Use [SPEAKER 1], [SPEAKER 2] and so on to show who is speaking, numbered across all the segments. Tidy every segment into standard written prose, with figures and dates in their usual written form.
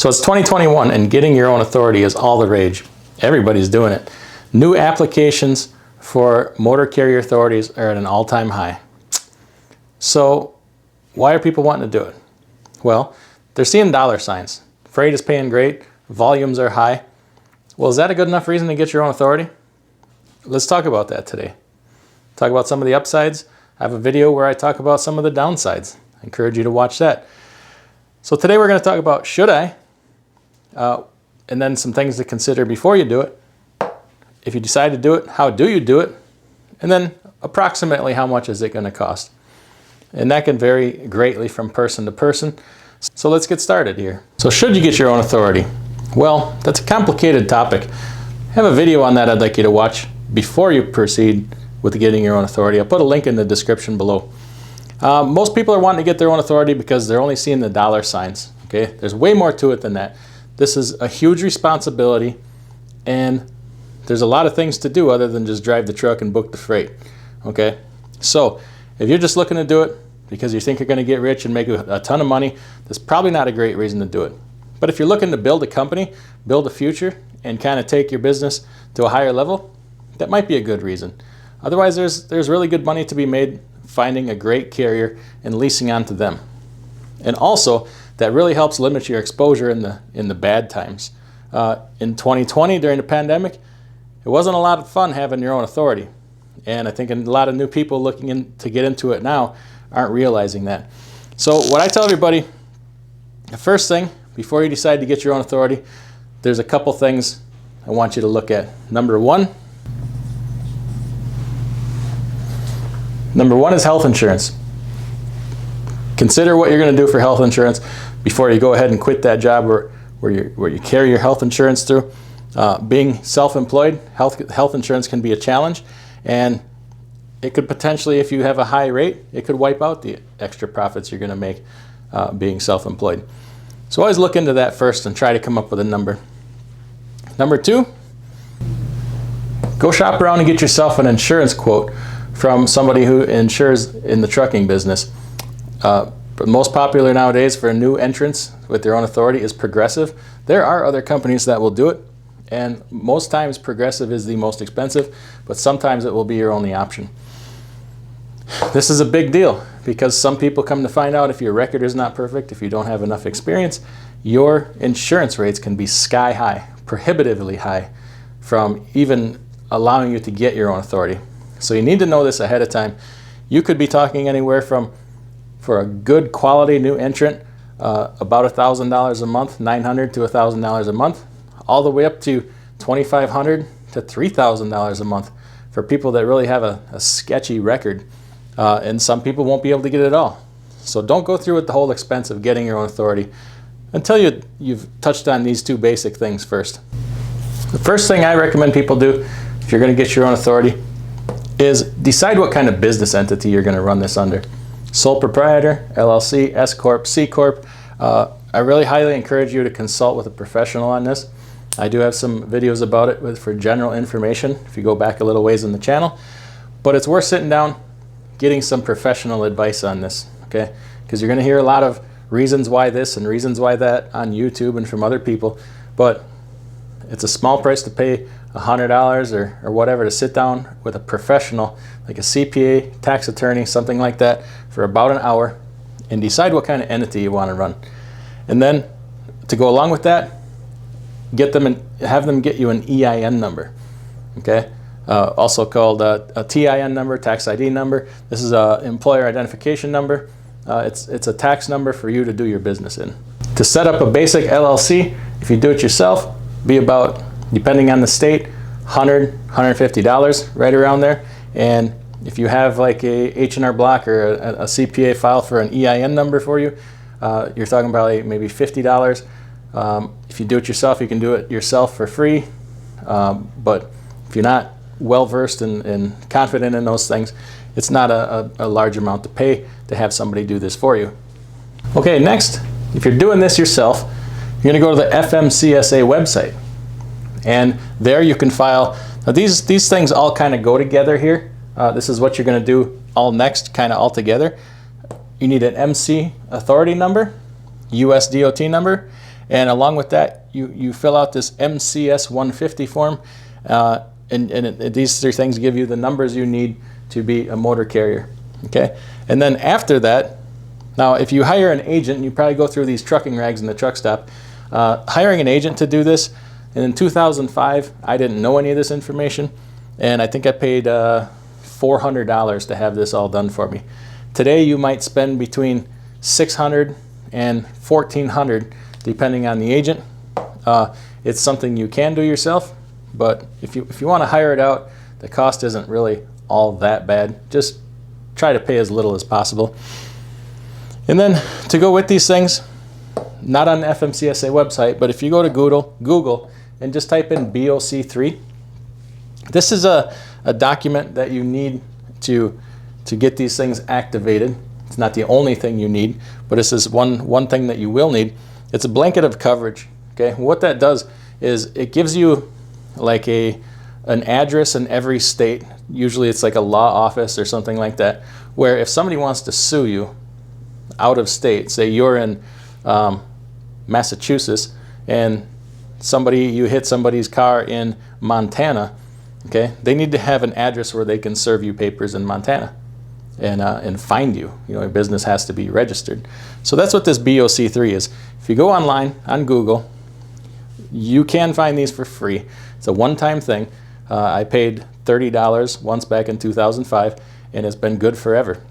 [SPEAKER 1] So it's 2021 and getting your own authority is all the rage. Everybody's doing it. New applications for motor carrier authorities are at an all-time high. So why are people wanting to do it? Well, they're seeing dollar signs. Freight is paying great, volumes are high. Well, is that a good enough reason to get your own authority? Let's talk about that today. Talk about some of the upsides. I have a video where I talk about some of the downsides. I encourage you to watch that. So today we're going to talk about should I, and then some things to consider before you do it. If you decide to do it, how do you do it? And then approximately how much is it going to cost? And that can vary greatly from person to person. So let's get started here. So should you get your own authority? Well, that's a complicated topic. I have a video on that I'd like you to watch before you proceed with getting your own authority. I'll put a link in the description below. Most people are wanting to get their own authority because they're only seeing the dollar signs. Okay, there's way more to it than that. This is a huge responsibility, and there's a lot of things to do other than just drive the truck and book the freight. Okay, so if you're just looking to do it because you think you're going to get rich and make a ton of money, that's probably not a great reason to do it. But if you're looking to build a company, build a future, and kind of take your business to a higher level, that might be a good reason. Otherwise, there's really good money to be made finding a great carrier and leasing onto them. And also, that really helps limit your exposure in the bad times. In 2020, during the pandemic, it wasn't a lot of fun having your own authority. And I think a lot of new people looking to get into it now aren't realizing that. So what I tell everybody, the first thing, before you decide to get your own authority, there's a couple things I want you to look at. Number one is health insurance. Consider what you're going to do for health insurance before you go ahead and quit that job where you carry your health insurance through. Being self-employed, health insurance can be a challenge, and it could potentially, if you have a high rate, it could wipe out the extra profits you're going to make being self-employed. So always look into that first and try to come up with a number. Number two, go shop around and get yourself an insurance quote from somebody who insures in the trucking business. But most popular nowadays for new entrants with their own authority is Progressive. There are other companies that will do it, and most times Progressive is the most expensive, but sometimes it will be your only option. This is a big deal because some people come to find out if your record is not perfect, if you don't have enough experience, your insurance rates can be sky high, prohibitively high, from even allowing you to get your own authority. So you need to know this ahead of time. You could be talking anywhere from, for a good quality new entrant, about $1,000 a month, $900 to $1,000 a month, all the way up to $2,500 to $3,000 a month for people that really have a sketchy record. And some people won't be able to get it at all. So don't go through with the whole expense of getting your own authority until you've touched on these two basic things first. The first thing I recommend people do if you're going to get your own authority is decide what kind of business entity you're going to run this under. Sole proprietor, LLC, S Corp, C Corp. I really highly encourage you to consult with a professional on this. I do have some videos about it for general information if you go back a little ways in the channel. But it's worth sitting down, getting some professional advice on this, okay? Because you're going to hear a lot of reasons why this and reasons why that on YouTube and from other people. But it's a small price to pay $100 or whatever to sit down with a professional like a CPA, tax attorney, something like that for about an hour and decide what kind of entity you want to run. And then to go along with that, get them and have them get you an EIN number, okay? Also called a TIN number, tax ID number. This is an employer identification number. It's a tax number for you to do your business in. To set up a basic LLC, if you do it yourself, be about, depending on the state, $100, $150, right around there. And if you have like a H&R Block or a CPA file for an EIN number for you, you're talking about like maybe $50. If you do it yourself, you can do it yourself for free. But if you're not well-versed and confident in those things, it's not a large amount to pay to have somebody do this for you. Okay, next, if you're doing this yourself, you're going to go to the Fmcsa website. And there you can file, now these things all kind of go together here. This is what you're going to do all next, kind of all together. You need an MC authority number, US DOT number, And along with that, you fill out this MCS 150 form, these 3 things give you the numbers you need to be a motor carrier. Okay, and then after that, now if you hire an agent, you probably go through these trucking rags in the truck stop. Hiring an agent to do this, and in 2005, I didn't know any of this information, and I think I paid $400 to have this all done for me. Today, you might spend between $600 and $1,400, depending on the agent. It's something you can do yourself, but if you want to hire it out, the cost isn't really all that bad. Just try to pay as little as possible. And then to go with these things, not on the FMCSA website, but if you go to Google and just type in BOC3, this is a document that you need to get these things activated. It's not the only thing you need, but this is one thing that you will need. It's a blanket of coverage. Okay, what that does is it gives you like an address in every state. Usually it's like a law office or something like that, where if somebody wants to sue you out of state, say you're in Massachusetts and you hit somebody's car in Montana, okay, they need to have an address where they can serve you papers in Montana and find you. Your business has to be registered. So that's what this BOC3 is. If you go online on Google, you can find these for free. It's a one-time thing. I paid $30 once back in 2005, and it's been good forever.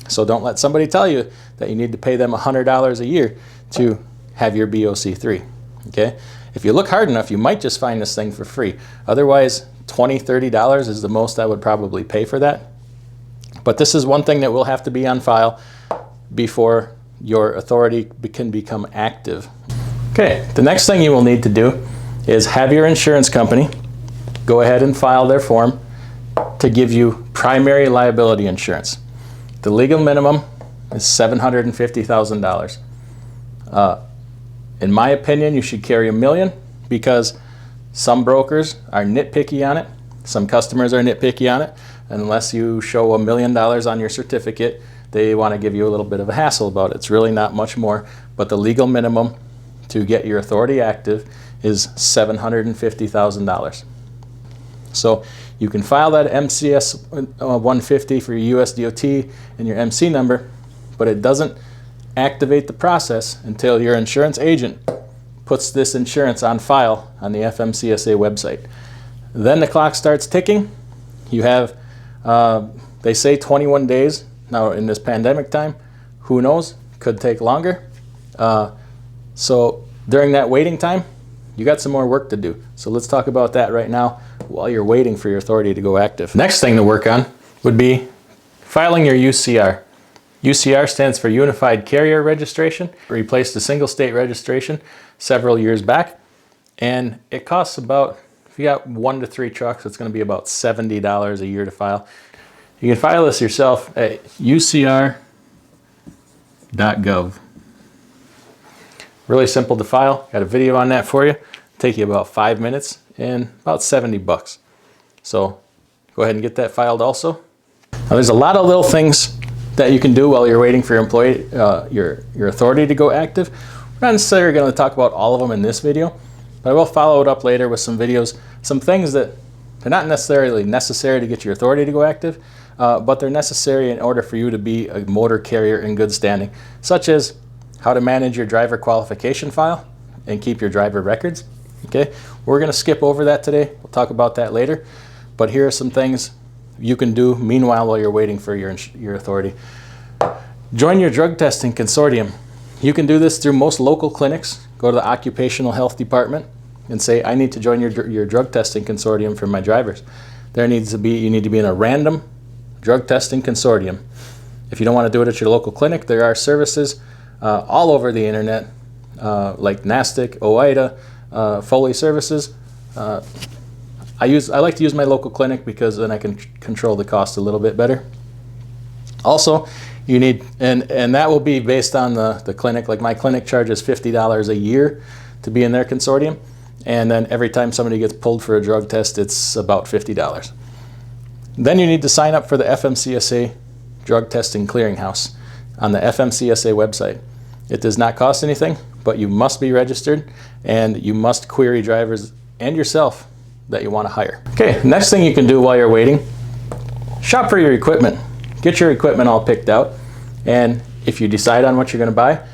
[SPEAKER 1] So don't let somebody tell you that you need to pay them $100 a year to have your BOC3. Okay? If you look hard enough, you might just find this thing for free. Otherwise, $20, $30 is the most I would probably pay for that. But this is one thing that will have to be on file before your authority can become active. Okay, the next thing you will need to do is have your insurance company go ahead and file their form to give you primary liability insurance. The legal minimum is $750,000. In my opinion, you should carry $1 million because some brokers are nitpicky on it. Some customers are nitpicky on it. Unless you show $1 million on your certificate, they want to give you a little bit of a hassle about it. It's really not much more, but the legal minimum to get your authority active is $750,000. So you can file that MCS 150 for your USDOT and your MC number, but it doesn't activate the process until your insurance agent puts this insurance on file on the FMCSA website. Then the clock starts ticking. You have, they say 21 days. Now in this pandemic time, who knows, could take longer. So during that waiting time, you got some more work to do. So let's talk about that right now while you're waiting for your authority to go active. Next thing to work on would be filing your UCR. UCR stands for Unified Carrier Registration. It replaced the single state registration several years back. And it costs about, if you got 1 to 3 trucks, it's going to be about $70 a year to file. You can file this yourself at ucr.gov. Really simple to file. Got a video on that for you. Take you about 5 minutes and about $70. So go ahead and get that filed also. Now there's a lot of little things that you can do while you're waiting for your employee, your authority to go active. We're not necessarily going to talk about all of them in this video, but I will follow it up later with some videos, some things that are not necessarily necessary to get your authority to go active, but they're necessary in order for you to be a motor carrier in good standing, such as how to manage your driver qualification file and keep your driver records. Okay, we're going to skip over that today. We'll talk about that later, but here are some things you can do meanwhile while you're waiting for your authority. Join your drug testing consortium. You can do this through most local clinics. Go to the occupational health department and say, I need to join your drug testing consortium for my drivers. You need to be in a random drug testing consortium. If you don't want to do it at your local clinic, there are services all over the internet, like NASTIC, OIDA, Foley services. I like to use my local clinic because then I can control the cost a little bit better. Also, you need, and that will be based on the clinic. Like my clinic charges $50 a year to be in their consortium, and then every time somebody gets pulled for a drug test, it's about $50. Then you need to sign up for the FMCSA Drug Testing Clearinghouse on the FMCSA website. It does not cost anything, but you must be registered and you must query drivers and yourself that you want to hire. Okay, next thing you can do while you're waiting, shop for your equipment. Get your equipment all picked out, and if you decide on what you're going to buy,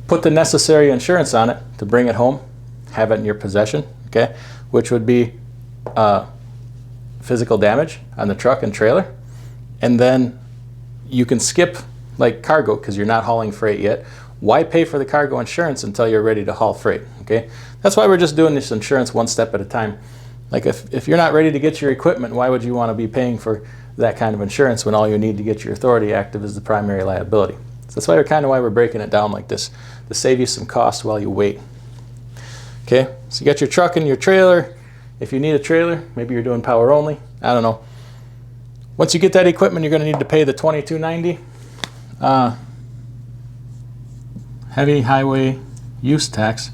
[SPEAKER 1] put the necessary insurance on it to bring it home, have it in your possession, okay, which would be physical damage on the truck and trailer. And then you can skip like cargo because you're not hauling freight yet. Why pay for the cargo insurance until you're ready to haul freight? Okay, that's why we're just doing this insurance one step at a time. Like if you're not ready to get your equipment, why would you want to be paying for that kind of insurance when all you need to get your authority active is the primary liability? So that's why we're breaking it down like this, to save you some cost while you wait. Okay, so you got your truck and your trailer. If you need a trailer, maybe you're doing power only, I don't know. Once you get that equipment, you're going to need to pay the $22.90 heavy highway use tax.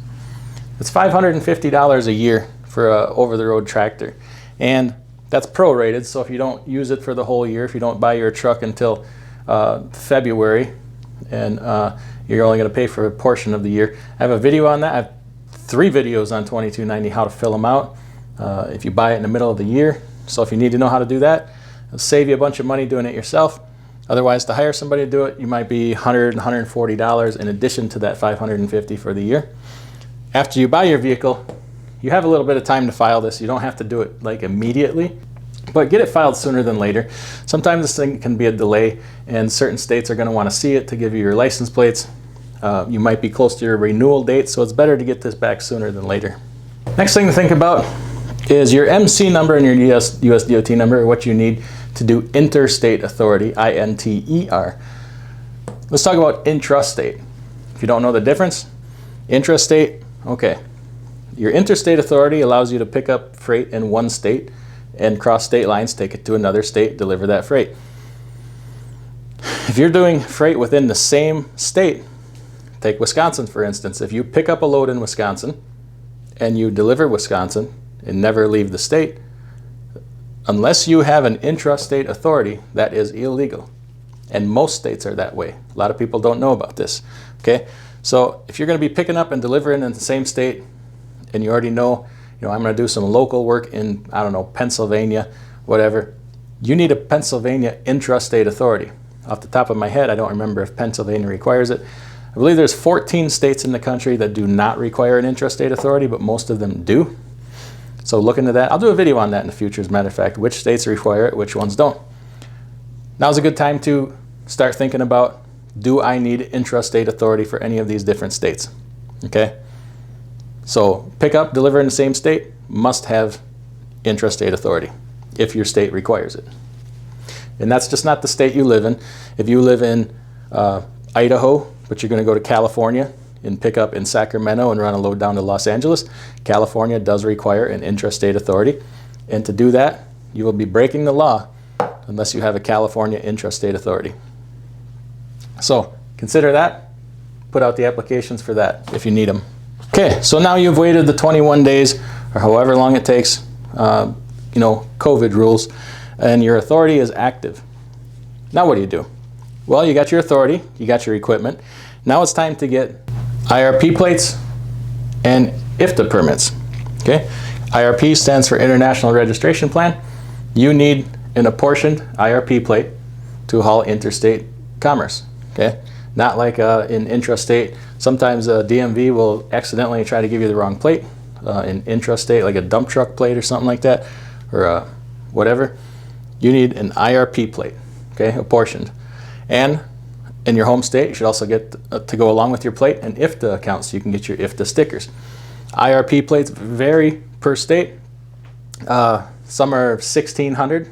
[SPEAKER 1] It's $550 a year for a over-the-road tractor, and that's prorated. So if you don't use it for the whole year, if you don't buy your truck until February, and you're only going to pay for a portion of the year. I have a video on that. I have 3 videos on $22.90 how to fill them out if you buy it in the middle of the year. So if you need to know how to do that, it'll save you a bunch of money doing it yourself. Otherwise, to hire somebody to do it, you might be $100, $140 in addition to that $550 for the year. After you buy your vehicle, you have a little bit of time to file this. You don't have to do it like immediately, but get it filed sooner than later. Sometimes this thing can be a delay, and certain states are going to want to see it to give you your license plates. You might be close to your renewal date, so it's better to get this back sooner than later. Next thing to think about is your MC number and your US DOT number, or what you need to do interstate authority, I-N-T-E-R. Let's talk about intrastate. If you don't know the difference, intrastate, okay. Your interstate authority allows you to pick up freight in one state and cross state lines, take it to another state, deliver that freight. If you're doing freight within the same state, take Wisconsin for instance. If you pick up a load in Wisconsin and you deliver Wisconsin and never leave the state, unless you have an intrastate authority, that is illegal. And most states are that way. A lot of people don't know about this. Okay, so if you're going to be picking up and delivering in the same state, and you already know, I'm going to do some local work in, I don't know, Pennsylvania, whatever, you need a Pennsylvania intrastate authority. Off the top of my head, I don't remember if Pennsylvania requires it. I believe there's 14 states in the country that do not require an intrastate authority, but most of them do. So look into that. I'll do a video on that in the future, as a matter of fact, which states require it, which ones don't. Now's a good time to start thinking about, do I need intrastate authority for any of these different states? Okay? So pick up, deliver in the same state, must have intrastate authority if your state requires it. And that's just not the state you live in. If you live in Idaho, but you're going to go to California and pick up in Sacramento and run a load down to Los Angeles, California does require an intrastate authority. And to do that, you will be breaking the law unless you have a California intrastate authority. So consider that. Put out the applications for that if you need them. Okay, so now you've waited the 21 days or however long it takes, COVID rules, and your authority is active. Now what do? Well, you got your authority, you got your equipment. Now it's time to get IRP plates and IFTA permits. Okay, IRP stands for International Registration Plan. You need an apportioned IRP plate to haul interstate commerce. Okay, not like in intrastate. Sometimes a DMV will accidentally try to give you the wrong plate. In intrastate, like a dump truck plate or something like that, or whatever. You need an IRP plate, okay, apportioned. And in your home state, you should also get to go along with your plate an IFTA account, so you can get your IFTA stickers. IRP plates vary per state. Some are $1,600.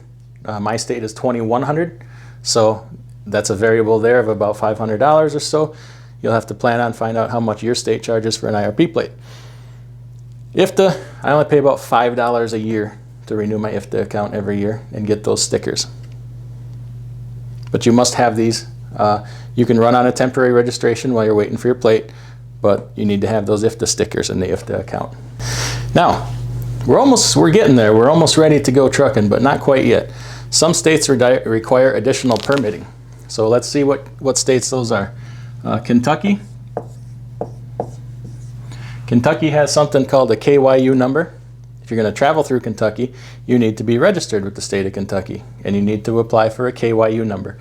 [SPEAKER 1] My state is $2,100. So that's a variable there of about $500 or so. You'll have to plan on find out how much your state charges for an IRP plate. IFTA, I only pay about $5 a year to renew my IFTA account every year and get those stickers. But you must have these. You can run on a temporary registration while you're waiting for your plate, but you need to have those IFTA stickers in the IFTA account. Now, we're getting there. We're almost ready to go trucking, but not quite yet. Some states require additional permitting. So let's see what states those are. Kentucky, Kentucky has something called a KYU number. If you're going to travel through Kentucky, you need to be registered with the state of Kentucky, and you need to apply for a KYU number.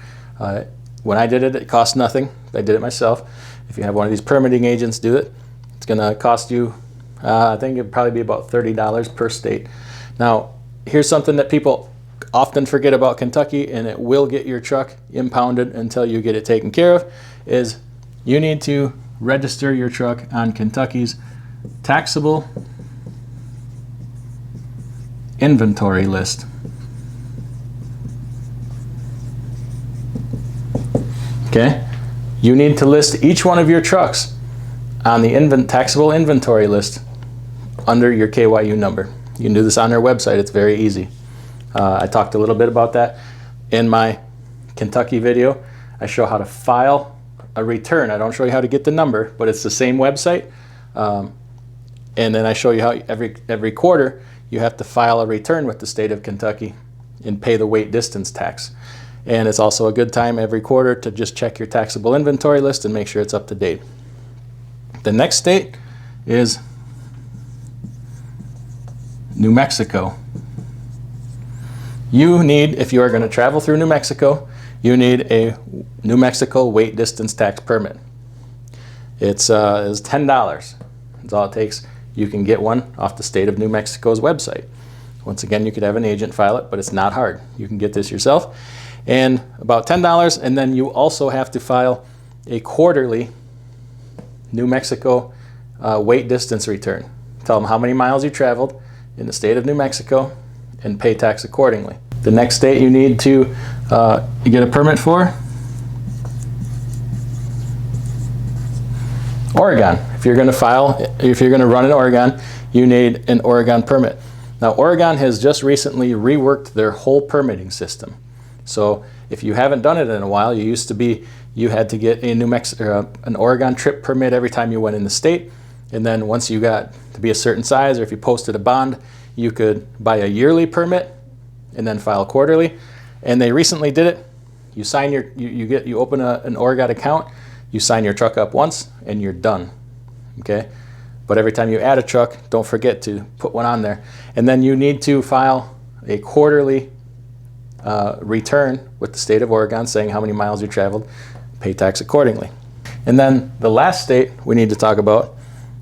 [SPEAKER 1] When I did it, it cost nothing. I did it myself. If you have one of these permitting agents do it, it's going to cost you, I think it'd probably be about $30 per state. Now, here's something that people often forget about Kentucky, and it will get your truck impounded until you get it taken care of, is you need to register your truck on Kentucky's taxable inventory list. Okay? You need to list each one of your trucks on the taxable inventory list under your KYU number. You can do this on their website. It's very easy. I talked a little bit about that in my Kentucky video. I show how to file a return. I don't show you how to get the number, but it's the same website. And then I show you how every quarter you have to file a return with the state of Kentucky and pay the weight distance tax. And it's also a good time every quarter to just check your taxable inventory list and make sure it's up to date. The next state is New Mexico. You need, if you are going to travel through New Mexico, you need a New Mexico weight distance tax permit. It's $10. That's all it takes. You can get one off the state of New Mexico's website. Once again, you could have an agent file it, but it's not hard. You can get this yourself. And about $10, and then you also have to file a quarterly New Mexico weight distance return. Tell them how many miles you traveled in the state of New Mexico and pay tax accordingly. The next state you need to get a permit for, Oregon. If you're going to run in Oregon, you need an Oregon permit. Now, Oregon has just recently reworked their whole permitting system. So if you haven't done it in a while, you had to get a an Oregon trip permit every time you went in the state. And then once you got to be a certain size, or if you posted a bond, you could buy a yearly permit and then file quarterly. And they recently did it. You sign you open an Oregon account, you sign your truck up once, and you're done. Okay? But every time you add a truck, don't forget to put one on there. And then you need to file a quarterly return with the state of Oregon saying how many miles you traveled, pay tax accordingly. And then the last state we need to talk about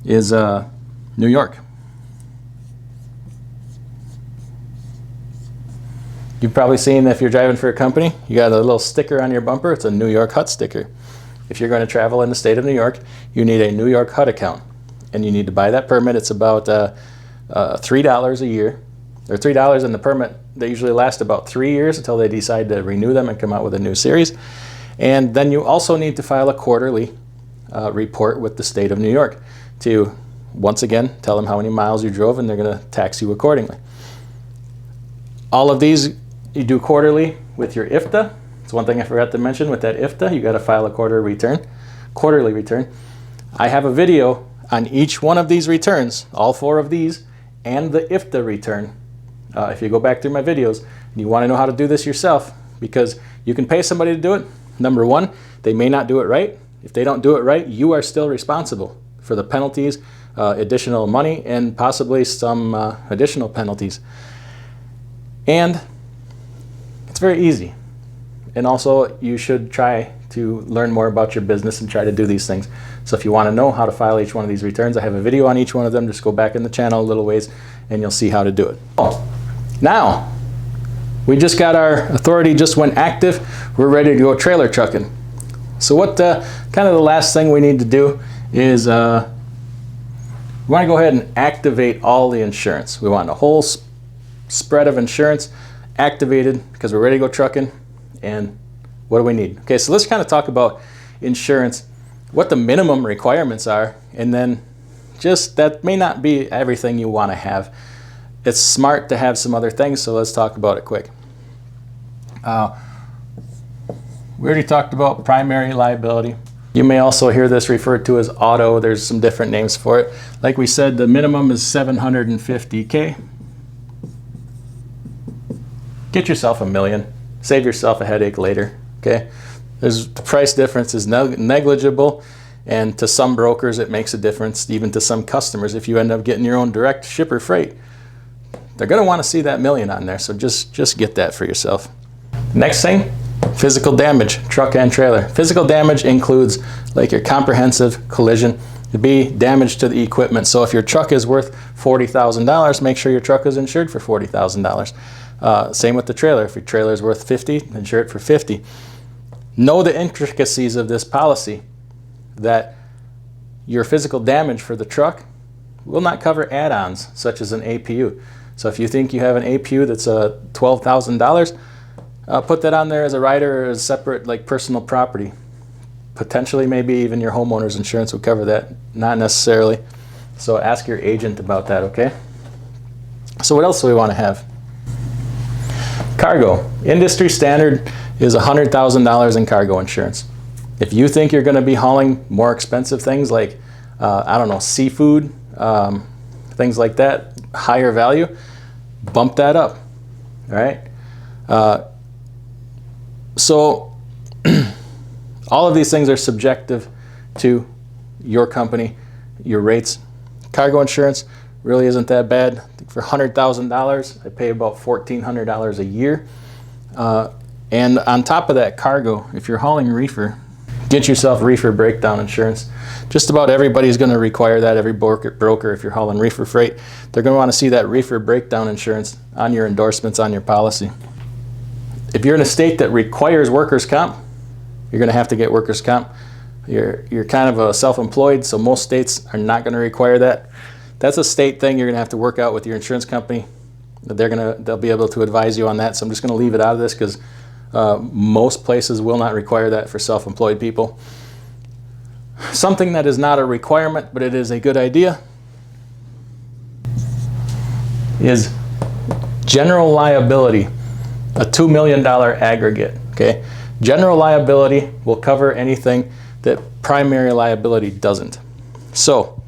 [SPEAKER 1] is New York. You've probably seen, if you're driving for a company, you got a little sticker on your bumper. It's a New York HUT sticker. If you're going to travel in the state of New York, you need a New York HUT account, and you need to buy that permit. It's about $3 a year, or $3 in the permit. They usually last about 3 years until they decide to renew them and come out with a new series. And then you also need to file a quarterly report with the state of New York to, once again, tell them how many miles you drove, and they're going to tax you accordingly. All of these you do quarterly with your IFTA. It's one thing I forgot to mention. With that IFTA, you got to file a quarterly return. I have a video on each one of these returns, all 4 of these, and the IFTA return. If you go back through my videos and you want to know how to do this yourself, because you can pay somebody to do it. Number one, they may not do it right. If they don't do it right, you are still responsible for the penalties, additional money, and possibly some additional penalties. And it's very easy. And also, you should try to learn more about your business and try to do these things. So if you want to know how to file each one of these returns, I have a video on each one of them. Just go back in the channel a little ways and you'll see how to do it. Now, we just got our authority, just went active. We're ready to go trailer trucking. So what kind of the last thing we need to do is we want to go ahead and activate all the insurance. We want the whole spread of insurance activated because we're ready to go trucking. And what do we need? Okay, so let's kind of talk about insurance, what the minimum requirements are, and then just that may not be everything you want to have. It's smart to have some other things, so let's talk about it quick. We already talked about primary liability. You may also hear this referred to as auto. There's some different names for it. Like we said, the minimum is $750K. Get yourself $1 million. Save yourself a headache later, okay? The price difference is negligible, And to some brokers, it makes a difference. Even to some customers, if you end up getting your own direct shipper freight, they're going to want to see that million on there. So just get that for yourself. Next thing, physical damage, truck and trailer. Physical damage includes like your comprehensive collision. It'd be damage to the equipment. So if your truck is worth $40,000, make sure your truck is insured for $40,000. Same with the trailer. If your trailer is worth $50,000, insure it for $50,000. Know the intricacies of this policy, that your physical damage for the truck will not cover add-ons such as an APU. So if you think you have an APU that's $12,000, put that on there as a rider or as separate, like personal property. Potentially, maybe even your homeowner's insurance would cover that, not necessarily. So ask your agent about that, okay? So what else do we want to have? Cargo. Industry standard is $100,000 in cargo insurance. If you think you're going to be hauling more expensive things like, I don't know, seafood, things like that, higher value, bump that up, all right? So all of these things are subjective to your company, your rates. Cargo insurance really isn't that bad. I think for $100,000, I pay about $1,400 a year. And on top of that, cargo, if you're hauling reefer, get yourself reefer breakdown insurance. Just about everybody's going to require that. Every broker, if you're hauling reefer freight, they're going to want to see that reefer breakdown insurance on your endorsements, on your policy. If you're in a state that requires workers' comp, you're going to have to get workers' comp. You're kind of a self-employed, so most states are not going to require that. That's a state thing you're going to have to work out with your insurance company. They'll be able to advise you on that. So I'm just going to leave it out of this because most places will not require that for self-employed people. Something that is not a requirement, but it is a good idea, is general liability, a $2 million aggregate. Okay, general liability will cover anything that primary liability doesn't. So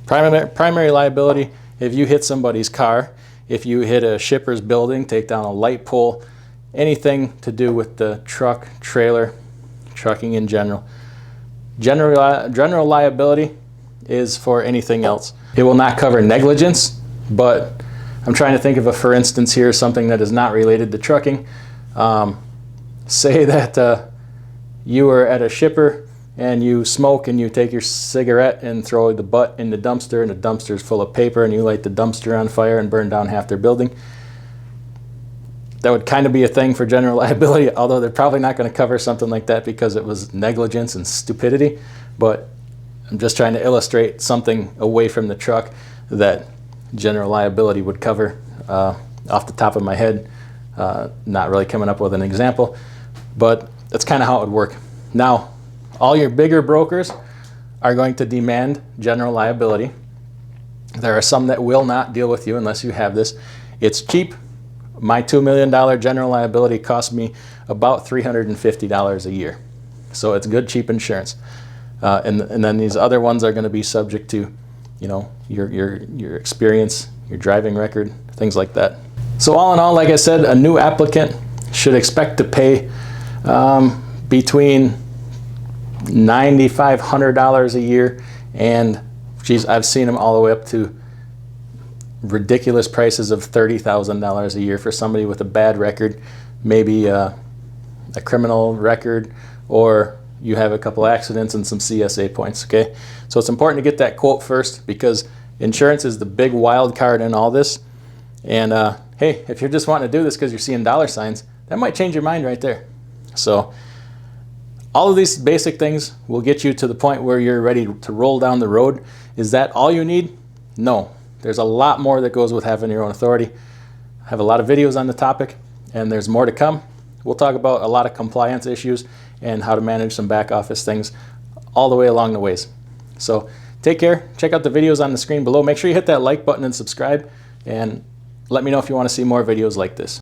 [SPEAKER 1] primary liability, if you hit somebody's car, if you hit a shipper's building, take down a light pole, anything to do with the truck, trailer, trucking in general. General liability is for anything else. It will not cover negligence, but I'm trying to think of a for instance here, something that is not related to trucking. Say that you are at a shipper and you smoke and you take your cigarette and throw the butt in the dumpster, and the dumpster is full of paper, and you light the dumpster on fire and burn down half their building. That would kind of be a thing for general liability, although they're probably not going to cover something like that because it was negligence and stupidity. But I'm just trying to illustrate something away from the truck that general liability would cover off the top of my head. Not really coming up with an example, but that's kind of how it would work. Now, all your bigger brokers are going to demand general liability. There are some that will not deal with you unless you have this. It's cheap. My $2 million general liability cost me about $350 a year. So it's good, cheap insurance. And then these other ones are going to be subject to, you know, your experience, your driving record, things like that. So all in all, like I said, a new applicant should expect to pay between $9,500 a year, and geez, I've seen them all the way up to ridiculous prices of $30,000 a year for somebody with a bad record, maybe a criminal record, or you have a couple accidents and some CSA points, okay? So it's important to get that quote first, because insurance is the big wild card in all this. And hey, if you're just wanting to do this because you're seeing dollar signs, that might change your mind right there. So all of these basic things will get you to the point where you're ready to roll down the road. Is that all you need? No. There's a lot more that goes with having your own authority. I have a lot of videos on the topic, and there's more to come. We'll talk about a lot of compliance issues and how to manage some back office things all the way along the ways. So take care. Check out the videos on the screen below. Make sure you hit that like button and subscribe, and let me know if you want to see more videos like this.